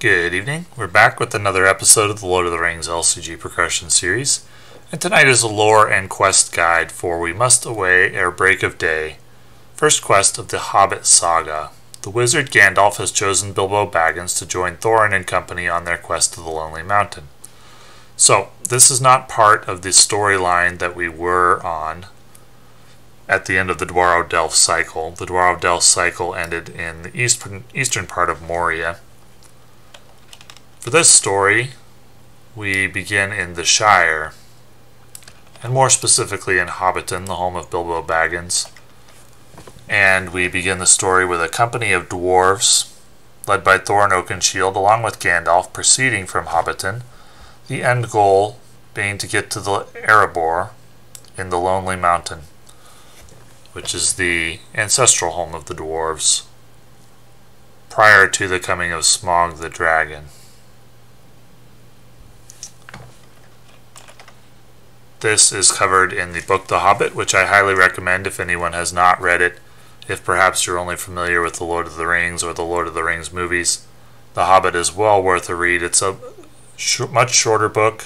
Good evening. We're back with another episode of the Lord of the Rings LCG Progression Series, and tonight is a lore and quest guide for We Must Away Ere Break of Day, first quest of the Hobbit Saga. The wizard Gandalf has chosen Bilbo Baggins to join Thorin and company on their quest to the Lonely Mountain. So, this is not part of the storyline that we were on at the end of the Dwar Delf cycle. The Dwar Delf cycle ended in the eastern part of Moria. For this story, we begin in the Shire, and more specifically in Hobbiton, the home of Bilbo Baggins. And we begin the story with a company of dwarves, led by Thorin Oakenshield, along with Gandalf, proceeding from Hobbiton, the end goal being to get to the Erebor in the Lonely Mountain, which is the ancestral home of the dwarves, prior to the coming of Smaug the Dragon. This is covered in the book The Hobbit, which I highly recommend if anyone has not read it. If perhaps you're only familiar with The Lord of the Rings or The Lord of the Rings movies, The Hobbit is well worth a read. It's a much shorter book.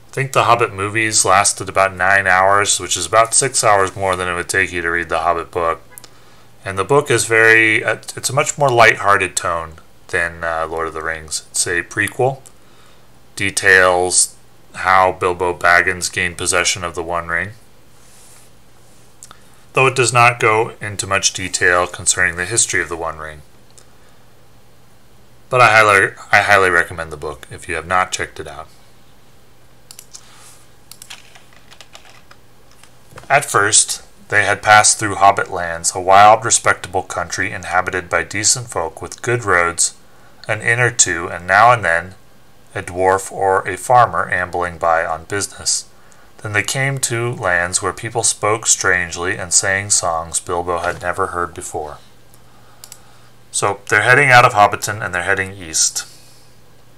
I think The Hobbit movies lasted about 9 hours, which is about 6 hours more than it would take you to read The Hobbit book. And the book is it's a much more lighthearted tone than Lord of the Rings. It's a prequel, details how Bilbo Baggins gained possession of the One Ring, though it does not go into much detail concerning the history of the One Ring. But I highly recommend the book if you have not checked it out. At first, they had passed through Hobbit lands, a wild, respectable country inhabited by decent folk with good roads, an inn or two, and now and then a dwarf or a farmer ambling by on business. Then they came to lands where people spoke strangely and sang songs Bilbo had never heard before. So they're heading out of Hobbiton and they're heading east.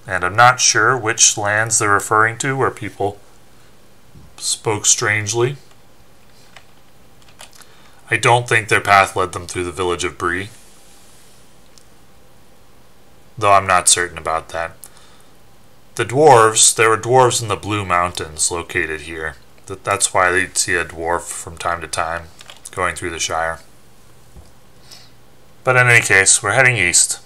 And I'm not sure which lands they're referring to where people spoke strangely. I don't think their path led them through the village of Bree, though I'm not certain about that. The dwarves, there were dwarves in the Blue Mountains located here. That's why you'd see a dwarf from time to time going through the Shire. But in any case, we're heading east.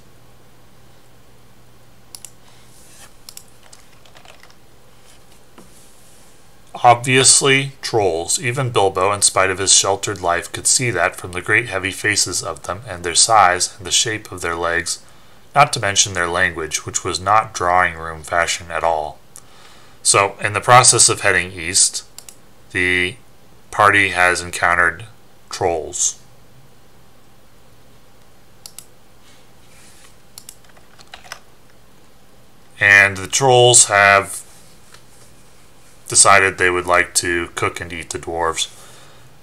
Obviously, trolls. Even Bilbo, in spite of his sheltered life, could see that from the great heavy faces of them and their size and the shape of their legs, not to mention their language, which was not drawing room fashion at all. So, in the process of heading east, the party has encountered trolls. And the trolls have decided they would like to cook and eat the dwarves.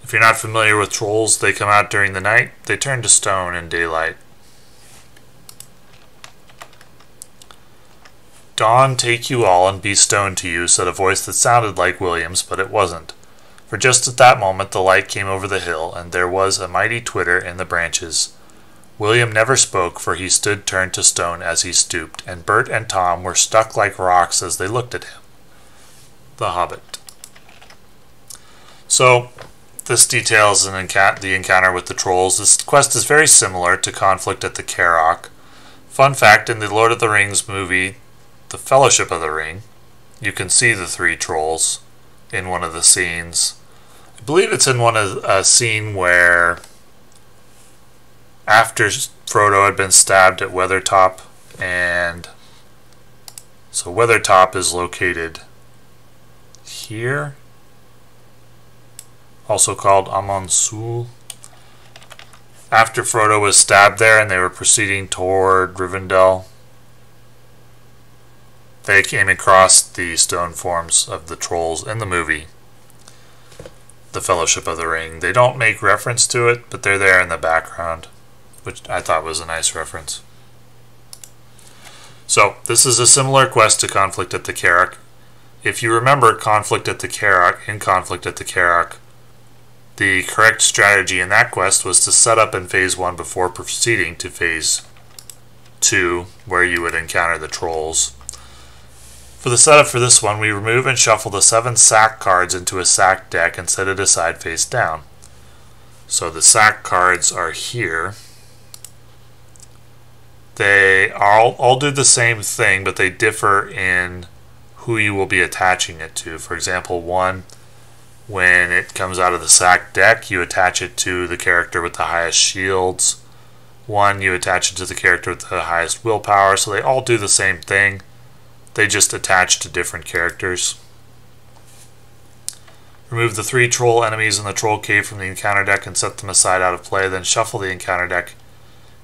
If you're not familiar with trolls, they come out during the night, they turn to stone in daylight. "Dawn take you all and be stone to you," said a voice that sounded like William's, but it wasn't. For just at that moment the light came over the hill, and there was a mighty twitter in the branches. William never spoke, for he stood turned to stone as he stooped, and Bert and Tom were stuck like rocks as they looked at him. The Hobbit. So, this details the encounter with the trolls. This quest is very similar to Conflict at the Carrock. Fun fact, in the Lord of the Rings movie, The Fellowship of the Ring, you can see the three trolls in one of the scenes. I believe it's in a scene where, after Frodo had been stabbed at Weathertop, and so Weathertop is located here, also called Amon Sul. After Frodo was stabbed there and they were proceeding toward Rivendell, they came across the stone forms of the trolls in the movie, The Fellowship of the Ring. They don't make reference to it, but they're there in the background, which I thought was a nice reference. So, this is a similar quest to Conflict at the Carrock. If you remember Conflict at the Carrock, the correct strategy in that quest was to set up in Phase 1 before proceeding to Phase 2, where you would encounter the trolls. For the setup for this one, we remove and shuffle the 7 sack cards into a sack deck and set it aside face down. So the sack cards are here. They all do the same thing, but they differ in who you will be attaching it to. For example, 1, when it comes out of the sack deck, you attach it to the character with the highest shields. 1, you attach it to the character with the highest willpower. So they all do the same thing. They just attach to different characters. Remove the 3 troll enemies in the troll cave from the encounter deck and set them aside out of play, then shuffle the encounter deck.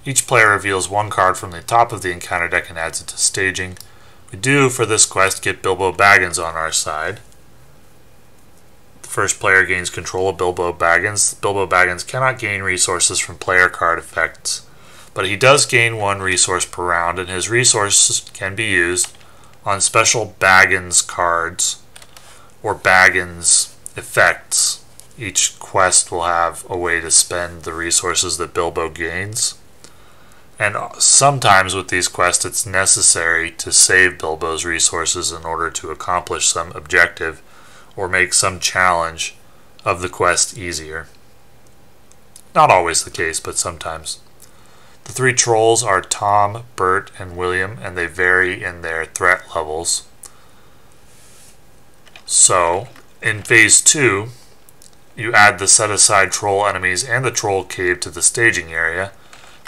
Each player reveals 1 card from the top of the encounter deck and adds it to staging. We do, for this quest, get Bilbo Baggins on our side. The first player gains control of Bilbo Baggins. Bilbo Baggins cannot gain resources from player card effects, but he does gain 1 resource per round, and his resources can be used on special Baggins cards or Baggins effects. Each quest will have a way to spend the resources that Bilbo gains. And sometimes with these quests it's necessary to save Bilbo's resources in order to accomplish some objective or make some challenge of the quest easier. Not always the case, but sometimes. The 3 trolls are Tom, Bert, and William, and they vary in their threat levels. So, in Phase 2, you add the set-aside troll enemies and the troll cave to the staging area,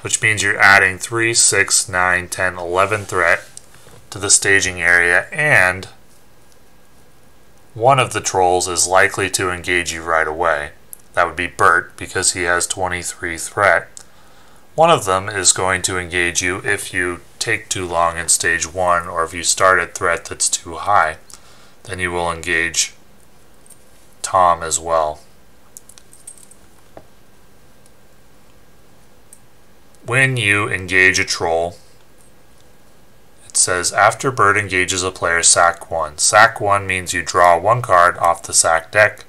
which means you're adding 3, 6, 9, 10, 11 threat to the staging area, and one of the trolls is likely to engage you right away. That would be Bert, because he has 23 threat. One of them is going to engage you if you take too long in stage 1, or if you start at threat that's too high. Then you will engage Tom as well. When you engage a troll, it says after Bert engages a player, sack 1. Sack 1 means you draw 1 card off the sack deck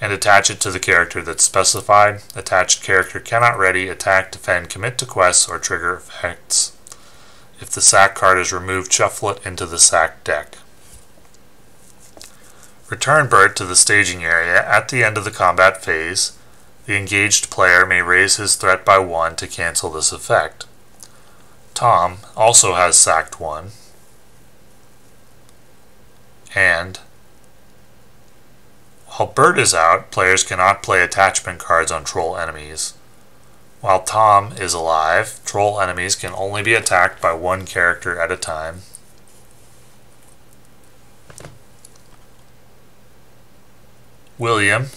and attach it to the character that's specified. Attached character cannot ready, attack, defend, commit to quests, or trigger effects. If the sack card is removed, shuffle it into the sack deck. Return Bert to the staging area at the end of the combat phase. The engaged player may raise his threat by 1 to cancel this effect. Tom also has sacked 1, and while Bert is out, players cannot play attachment cards on troll enemies. While Tom is alive, troll enemies can only be attacked by 1 character at a time. William,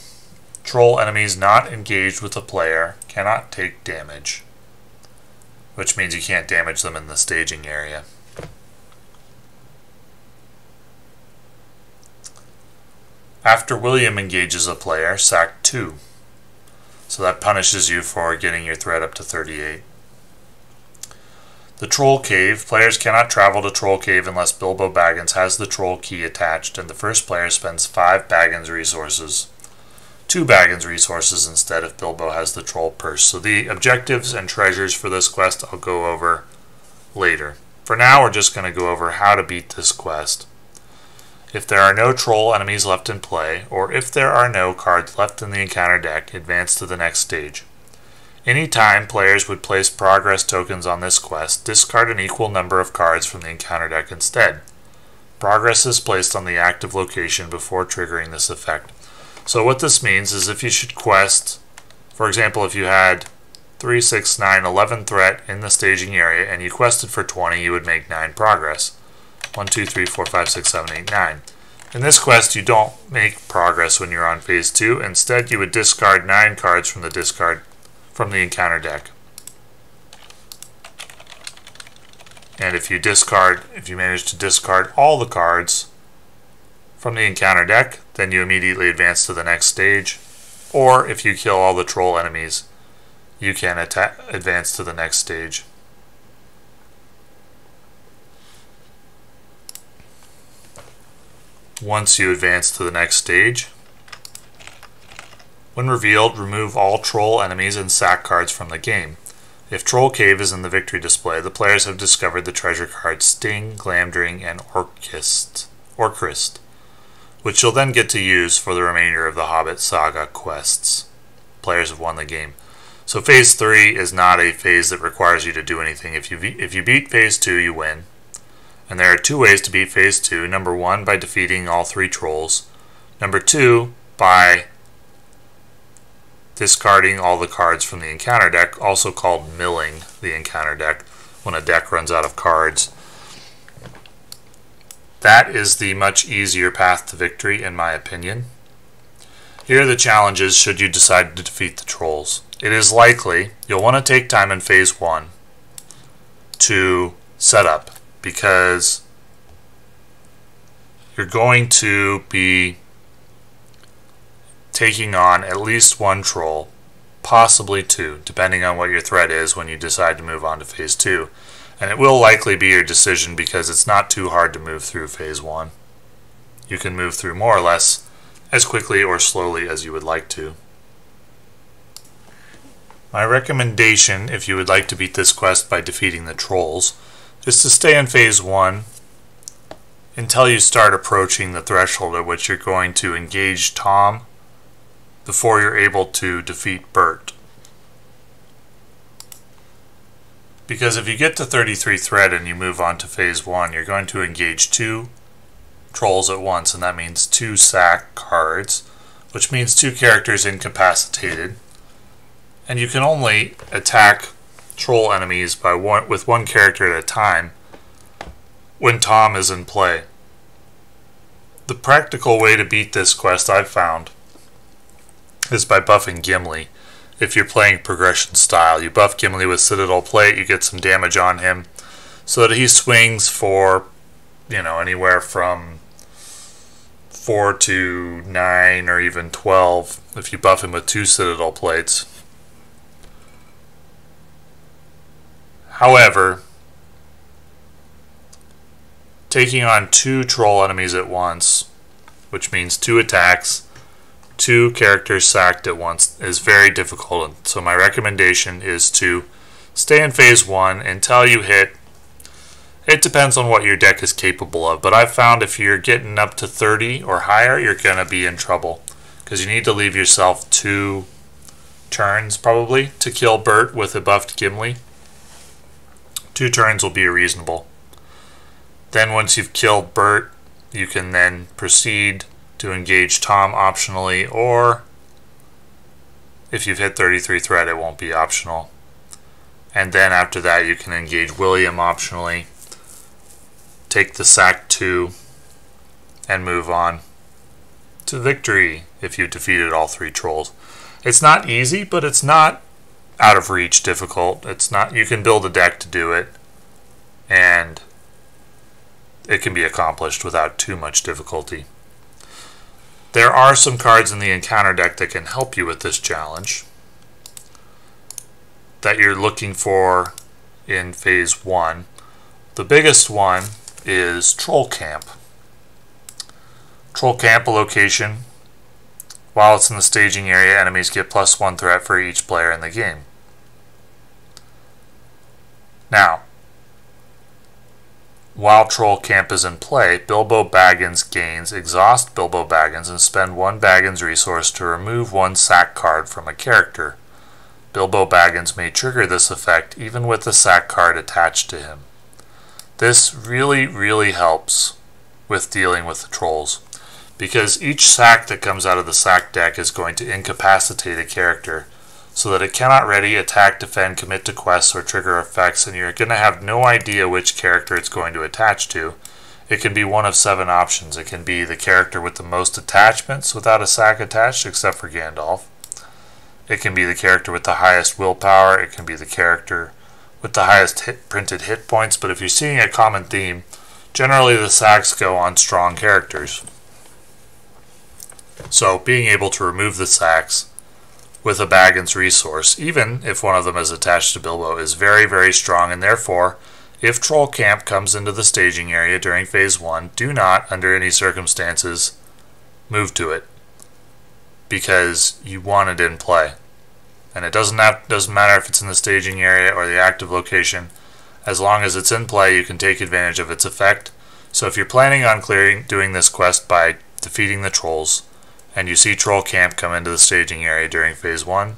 troll enemies not engaged with a player cannot take damage, which means you can't damage them in the staging area. After William engages a player, sack 2. So that punishes you for getting your threat up to 38. The Troll Cave. Players cannot travel to Troll Cave unless Bilbo Baggins has the Troll Key attached, and the first player spends 5 Baggins resources. 2 Baggins resources instead if Bilbo has the Troll Purse. So the objectives and treasures for this quest I'll go over later. For now, we're just going to go over how to beat this quest. If there are no troll enemies left in play, or if there are no cards left in the encounter deck, advance to the next stage. Any time players would place progress tokens on this quest, discard an equal number of cards from the encounter deck instead. Progress is placed on the active location before triggering this effect. So what this means is if you should quest, for example, if you had 3, 6, 9, 11 threat in the staging area and you quested for 20, you would make 9 progress. 1, 2, 3, 4, 5, 6, 7, 8, 9. In this quest, you don't make progress when you're on phase 2. Instead, you would discard 9 cards from the encounter deck. And if you manage to discard all the cards from the encounter deck, then you immediately advance to the next stage. Or if you kill all the troll enemies, you can advance to the next stage. Once you advance to the next stage, when revealed, remove all troll enemies and sack cards from the game. If Troll Cave is in the victory display, the players have discovered the treasure cards Sting, Glamdring, and Orcrist, which you'll then get to use for the remainder of the Hobbit Saga quests. Players have won the game. So Phase 3 is not a phase that requires you to do anything. If you beat Phase 2, you win. And there are 2 ways to beat Phase 2. Number 1, by defeating all 3 trolls. Number 2, by discarding all the cards from the encounter deck, also called milling the encounter deck, when a deck runs out of cards. That is the much easier path to victory, in my opinion. Here are the challenges should you decide to defeat the trolls. It is likely you'll want to take time in Phase 1 to set up, because you're going to be taking on at least 1 troll, possibly 2, depending on what your threat is when you decide to move on to Phase 2. And it will likely be your decision because it's not too hard to move through Phase 1. You can move through more or less as quickly or slowly as you would like to. My recommendation, if you would like to beat this quest by defeating the trolls, is to stay in Phase 1 until you start approaching the threshold at which you're going to engage Tom before you're able to defeat Bert. Because if you get to 33 threat and you move on to Phase 1, you're going to engage 2 trolls at once, and that means 2 sack cards, which means 2 characters incapacitated. And you can only attack troll enemies with 1 character at a time when Tom is in play. The practical way to beat this quest, I've found, is by buffing Gimli. If you're playing progression style, you buff Gimli with Citadel Plate, you get some damage on him so that he swings for, anywhere from 4 to 9 or even 12 if you buff him with 2 Citadel Plates. However, taking on 2 troll enemies at once, which means 2 attacks, 2 characters sacked at once, is very difficult. So my recommendation is to stay in Phase 1 until you hit, it depends on what your deck is capable of, but I've found if you're getting up to 30 or higher, you're going to be in trouble, because you need to leave yourself 2 turns probably to kill Bert with a buffed Gimli. 2 turns will be reasonable. Then once you've killed Bert, you can then proceed to engage Tom optionally, or if you've hit 33 threat, it won't be optional. And then after that, you can engage William optionally, take the sack 2, and move on to victory if you've defeated all 3 trolls. It's not easy, but it's not out of reach difficult. You can build a deck to do it, and it can be accomplished without too much difficulty. There are some cards in the encounter deck that can help you with this challenge that you're looking for in Phase 1. The biggest one is Troll Camp. Troll Camp, a location. While it's in the staging area, enemies get +1 threat for each player in the game. Now, while Troll Camp is in play, Bilbo Baggins gains Exhaust Bilbo Baggins and spend 1 Baggins resource to remove 1 sack card from a character. Bilbo Baggins may trigger this effect even with the sack card attached to him. This really, really helps with dealing with the trolls, because each sack that comes out of the sack deck is going to incapacitate a character so that it cannot ready, attack, defend, commit to quests, or trigger effects, and you're going to have no idea which character it's going to attach to. It can be one of 7 options. It can be the character with the most attachments without a sack attached, except for Gandalf. It can be the character with the highest willpower. It can be the character with the highest printed hit points, but if you're seeing a common theme, generally the sacks go on strong characters. So being able to remove the sacks with a Baggins resource, even if one of them is attached to Bilbo, is very, very strong, and therefore, if Troll Camp comes into the staging area during Phase 1, do not, under any circumstances, move to it, because you want it in play. And it doesn't matter if it's in the staging area or the active location. As long as it's in play, you can take advantage of its effect. So if you're planning on doing this quest by defeating the trolls, and you see Troll Camp come into the staging area during Phase 1,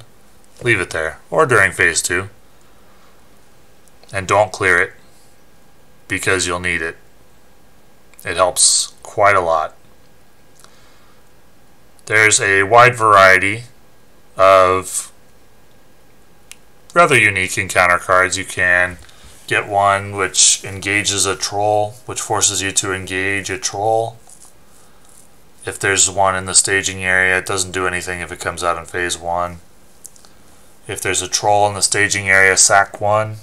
leave it there, or during Phase 2. And don't clear it, because you'll need it. It helps quite a lot. There's a wide variety of rather unique encounter cards. You can get one which engages a troll, which forces you to engage a troll. If there's one in the staging area, it doesn't do anything if it comes out in Phase 1. If there's a troll in the staging area, sack one.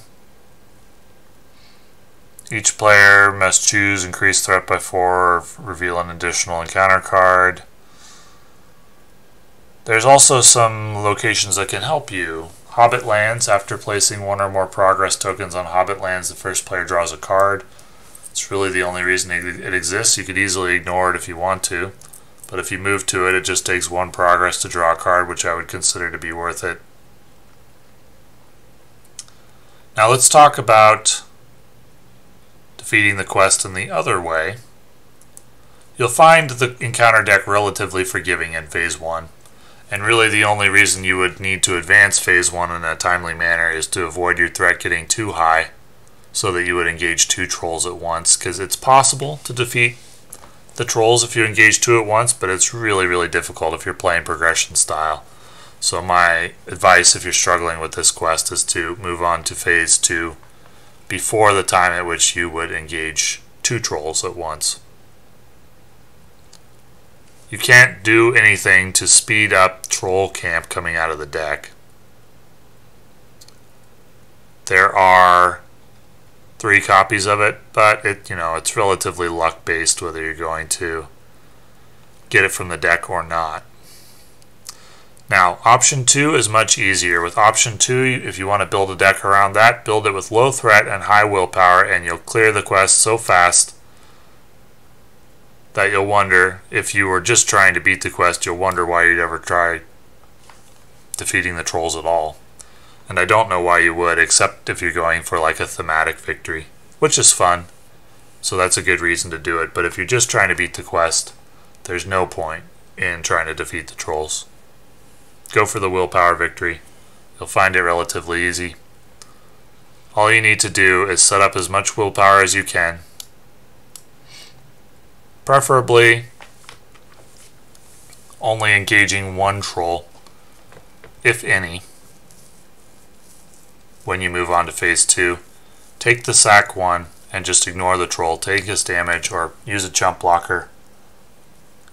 Each player must choose increase threat by 4 or reveal an additional encounter card. There's also some locations that can help you. Hobbit lands. After placing 1 or more progress tokens on Hobbit lands, the first player draws a card. It's really the only reason it exists. You could easily ignore it if you want to, but if you move to it, it just takes 1 progress to draw a card, which I would consider to be worth it. Now let's talk about defeating the quest in the other way. You'll find the encounter deck relatively forgiving in Phase 1. And really the only reason you would need to advance Phase 1 in a timely manner is to avoid your threat getting too high, so that you would engage 2 trolls at once, because it's possible to defeat the trolls if you engage 2 at once, but it's really, really difficult if you're playing progression style. So my advice if you're struggling with this quest is to move on to Phase 2 before the time at which you would engage 2 trolls at once. You can't do anything to speed up Troll Camp coming out of the deck. There are 3 copies of it, but it's relatively luck based whether you're going to get it from the deck or not. Now, option 2 is much easier. With option 2, if you want to build a deck around that, build it with low threat and high willpower, and you'll clear the quest so fast that you'll wonder, if you were just trying to beat the quest, you'll wonder why you'd ever try defeating the trolls at all. And I don't know why you would, except if you're going for like a thematic victory, which is fun, so that's a good reason to do it. But if you're just trying to beat the quest, there's no point in trying to defeat the trolls. Go for the willpower victory. You'll find it relatively easy. All you need to do is set up as much willpower as you can, preferably only engaging 1 troll, if any, when you move on to Phase 2. Take the sack 1 and just ignore the troll. Take his damage or use a chump blocker,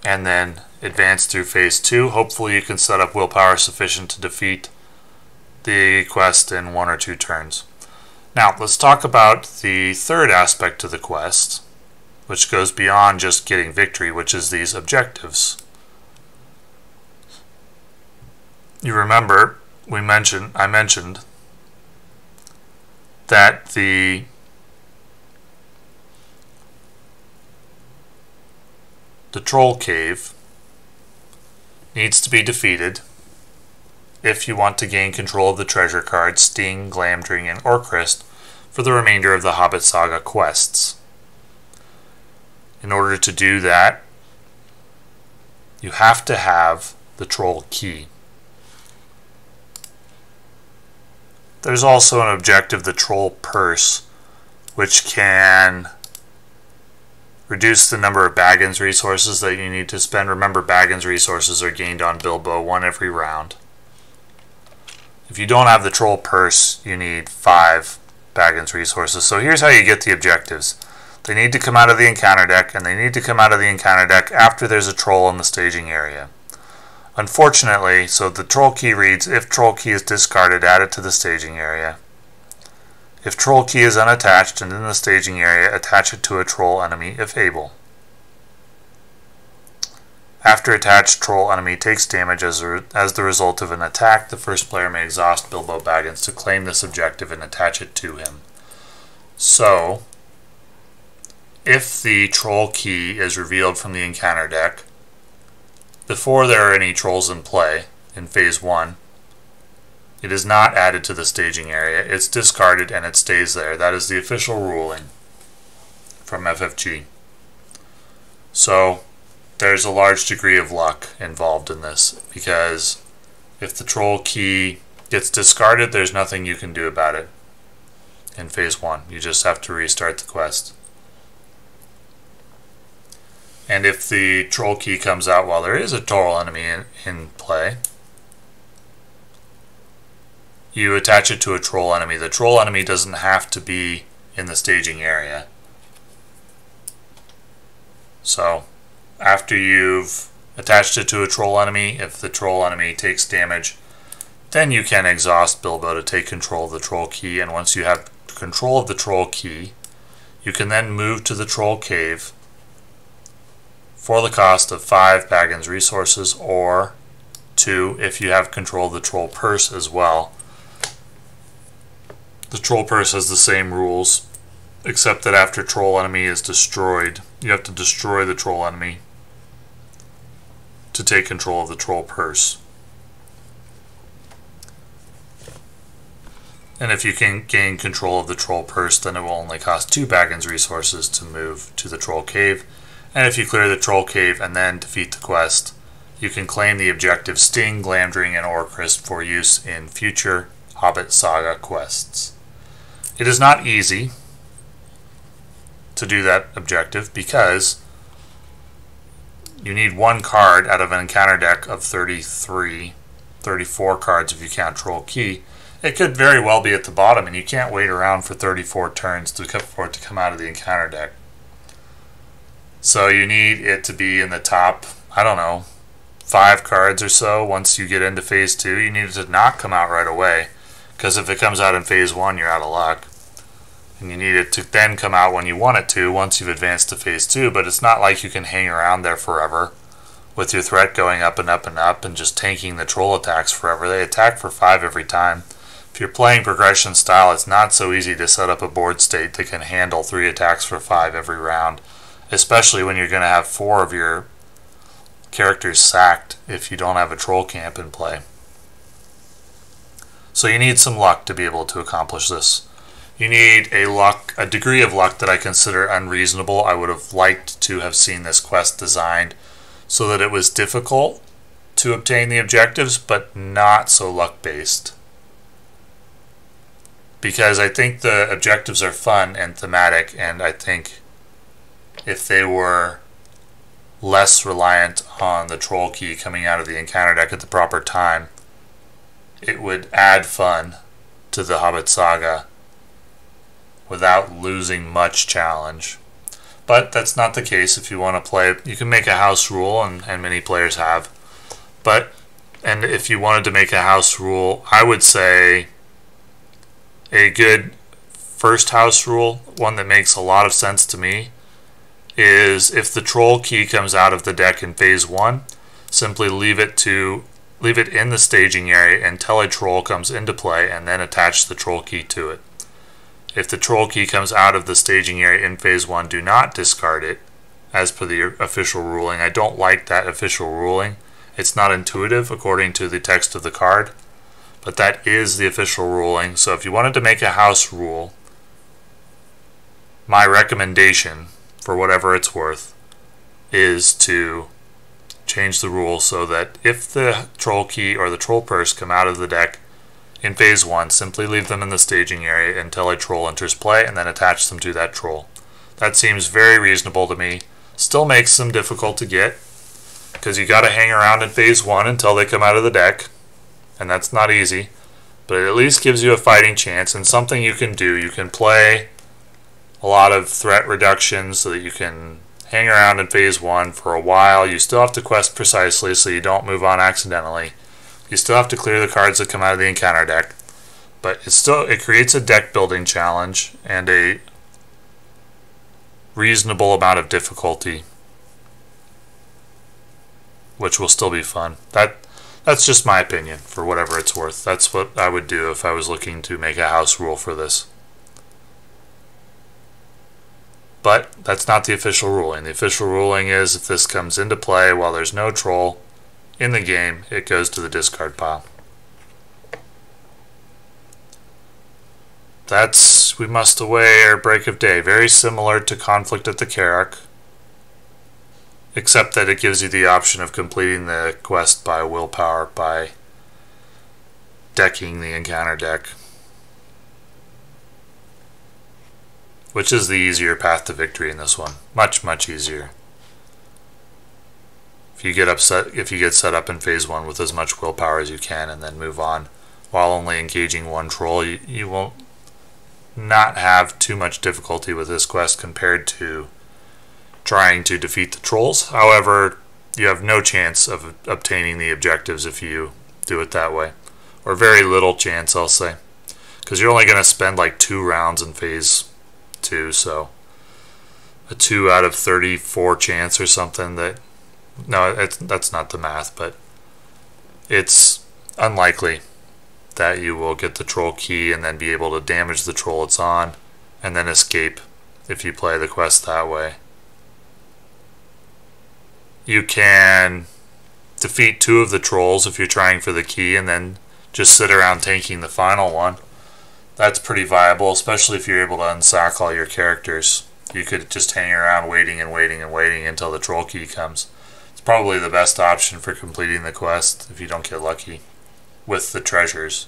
and then advance through Phase 2. Hopefully you can set up willpower sufficient to defeat the quest in 1 or 2 turns. Now let's talk about the third aspect of the quest, which goes beyond just getting victory, which is these objectives. You remember I mentioned that the troll cave needs to be defeated if you want to gain control of the treasure cards Sting, Glamdring, and Orcrist for the remainder of the Hobbit Saga quests. In order to do that, you have to have the troll key. There's also an objective, the troll purse, which can reduce the number of Baggins resources that you need to spend. Remember, Baggins resources are gained on Bilbo 1 every round. If you don't have the troll purse, you need 5 Baggins resources. So here's how you get the objectives. They need to come out of the encounter deck, and they need to come out of the encounter deck after there's a troll in the staging area. Unfortunately, so the troll key reads, if troll key is discarded, add it to the staging area. If troll key is unattached and in the staging area, attach it to a troll enemy if able. After attached troll enemy takes damage as the result of an attack, the first player may exhaust Bilbo Baggins to claim this objective and attach it to him. So, if the troll key is revealed from the encounter deck, before there are any trolls in play in Phase 1, It is not added to the staging area. It's discarded and it stays there. That is the official ruling from FFG. So there's a large degree of luck involved in this, because if the troll key gets discarded, there's nothing you can do about it in phase 1. You just have to restart the quest. And if the troll key comes out while there is a troll enemy in play, you attach it to a troll enemy. The troll enemy doesn't have to be in the staging area. So after you've attached it to a troll enemy, if the troll enemy takes damage, then you can exhaust Bilbo to take control of the troll key. And once you have control of the troll key, you can then move to the troll cave for the cost of 5 Baggins resources, or 2 if you have control of the troll purse as well. The troll purse has the same rules, except that after troll enemy is destroyed, you have to destroy the troll enemy to take control of the troll purse. And if you can gain control of the troll purse, then it will only cost 2 Baggins resources to move to the troll cave. And if you clear the troll cave and then defeat the quest, you can claim the objective Sting, Glamdring, and Orcrist for use in future Hobbit Saga quests. It is not easy to do that objective, because you need 1 card out of an encounter deck of 34 cards if you count troll key. It could very well be at the bottom, and you can't wait around for 34 turns for it to come out of the encounter deck. So you need it to be in the top, I don't know, 5 cards or so. Once you get into phase 2, you need it to not come out right away, because if it comes out in phase 1, you're out of luck. And you need it to then come out when you want it to, once you've advanced to phase 2. But it's not like you can hang around there forever with your threat going up and up and up and just tanking the troll attacks forever. They attack for 5 every time. If you're playing progression style, it's not so easy to set up a board state that can handle 3 attacks for 5 every round, especially when you're going to have 4 of your characters sacked if you don't have a troll camp in play. So you need some luck to be able to accomplish this. You need a degree of luck that I consider unreasonable. I would have liked to have seen this quest designed so that it was difficult to obtain the objectives, but not so luck-based. Because I think the objectives are fun and thematic, and I think if they were less reliant on the troll key coming out of the encounter deck at the proper time, it would add fun to the Hobbit Saga without losing much challenge. But that's not the case. If you want to play, you can make a house rule, and many players have. And if you wanted to make a house rule, I would say a good first house rule, one that makes a lot of sense to me, is if the troll key comes out of the deck in phase 1, simply leave it in the staging area until a troll comes into play, and then attach the troll key to it. If the troll key comes out of the staging area in phase 1, do not discard it, as per the official ruling. I don't like that official ruling. It's not intuitive according to the text of the card, but that is the official ruling. So if you wanted to make a house rule, my recommendation, for whatever it's worth, is to change the rule so that if the troll key or the troll purse come out of the deck in phase 1, simply leave them in the staging area until a troll enters play, and then attach them to that troll. That seems very reasonable to me. Still makes them difficult to get, because you got to hang around in phase 1 until they come out of the deck, and that's not easy, but it at least gives you a fighting chance and something you can do. You can play a lot of threat reduction so that you can hang around in phase 1 for a while. You still have to quest precisely so you don't move on accidentally. You still have to clear the cards that come out of the encounter deck, but it creates a deck building challenge and a reasonable amount of difficulty, which will still be fun. That's just my opinion, for whatever it's worth. That's what I would do if I was looking to make a house rule for this. But that's not the official ruling. The official ruling is if this comes into play while there's no troll in the game, it goes to the discard pile. we must away ere break of day. Very similar to Conflict at the Karak, except that it gives you the option of completing the quest by willpower by decking the encounter deck, which is the easier path to victory in this one. Much, much easier. If you get set up in phase 1 with as much willpower as you can and then move on while only engaging one troll, you will not have too much difficulty with this quest compared to trying to defeat the trolls. However, you have no chance of obtaining the objectives if you do it that way. Or very little chance, I'll say. Because you're only going to spend like 2 rounds in phase 2, so a 2 out of 34 chance or something that... No, that's not the math, but it's unlikely that you will get the troll key and then be able to damage the troll it's on and then escape if you play the quest that way. You can defeat 2 of the trolls if you're trying for the key and then just sit around tanking the final one. That's pretty viable, especially if you're able to unsack all your characters. You could just hang around waiting and waiting and waiting until the troll key comes. It's probably the best option for completing the quest if you don't get lucky with the treasures,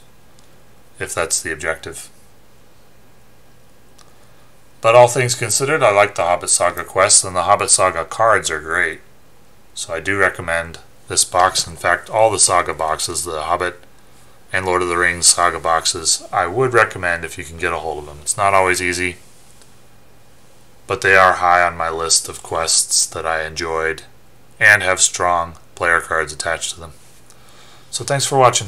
if that's the objective. But all things considered, I like the Hobbit Saga quest, and the Hobbit Saga cards are great. So I do recommend this box. In fact, all the Saga boxes, the Hobbit and Lord of the Rings Saga boxes, I would recommend if you can get a hold of them. It's not always easy, but they are high on my list of quests that I enjoyed and have strong player cards attached to them. So thanks for watching.